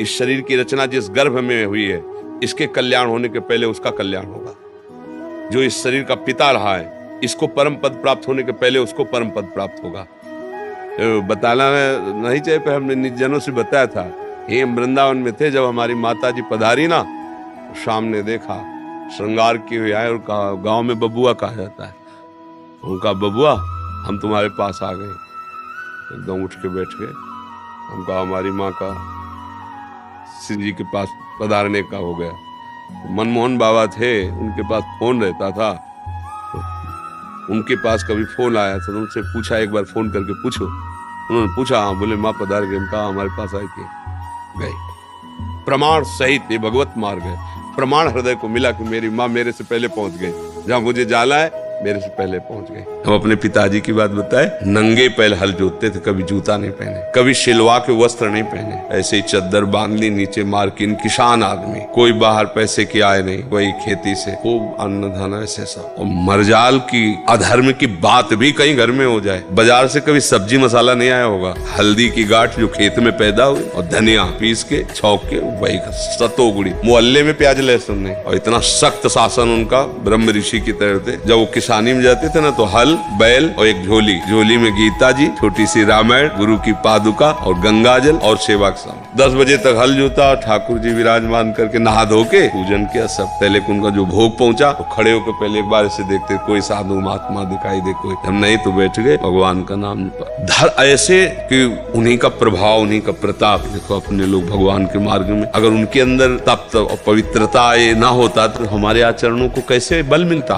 इस शरीर की रचना जिस गर्भ में हुई है, इसके कल्याण होने के पहले उसका कल्याण होगा। जो इस शरीर का पिता रहा है, इसको परम पद प्राप्त होने के पहले उसको परम पद प्राप्त होगा। बताना नहीं चाहिए, पर हमने निजनों से बताया था। ये वृंदावन में थे, जब हमारी माता जी पधारी ना, शाम ने देखा श्रृंगार किए हुए आए और कहा, गांव में बबुआ कहा जाता है, उनका बबुआ हम तुम्हारे पास आ गए। एकदम उठ के बैठ गए। हम कहा हमारी माँ का सिंह जी के पास पधारने का हो गया। मनमोहन बाबा थे, उनके पास फोन रहता था, तो उनके पास कभी फोन आया तो उनसे पूछा, एक बार फोन करके पूछो। उन्होंने पूछा, हाँ। बोले माँ पधार गए। कहा हमारे पास आई थी, गए। प्रमाण सहित ये भगवत मार्ग है। प्रमाण हृदय को मिला कि मेरी माँ मेरे से पहले पहुंच गई, जहां मुझे जाना है मेरे से पहले पहुंच गए। हम अपने पिताजी की बात बताए, नंगे पैर हल जोतते थे, कभी जूता नहीं पहने, कभी शिलवा के वस्त्र नहीं पहने, ऐसे ही चद्दर बांध ली, नीचे मार्किन, किसान आदमी, कोई बाहर पैसे की आय नहीं, कोई खेती से खूब अन्न धन ऐसे सब। और मरजाल की अधर्म की बात भी कहीं घर में हो जाए, बाजार से कभी सब्जी मसाला नहीं आया होगा, हल्दी की गांठ जो खेत में पैदा हुई और धनिया पीस के छौंक के वही सतोगुड़ी, मोहल्ले में प्याज लहसुन नहीं। और इतना सख्त शासन उनका, ब्रह्म ऋषि की तरह थे। जब वो किसानी में जाते थे ना, तो हल, बैल और एक झोली, झोली में गीता जी, छोटी सी रामायण, गुरु की पादुका और गंगा जल और सेवा का सामान। 10 बजे तक हल जोता, ठाकुर जी विराजमान करके नहा धो के पूजन किया सब। पहले उनका जो भोग पहुंचा तो खड़े होकर पहले एक बार ऐसे देखते, कोई साधु महात्मा दिखाई दे, कोई हम नहीं तो बैठ गए, भगवान का नाम धर ऐसे कि उन्हीं का प्रभाव, उन्हीं का प्रताप। देखो अपने लोग भगवान के मार्ग में, अगर उनके अंदर तप और पवित्रता ये ना होता तो हमारे आचरणों को कैसे बल मिलता।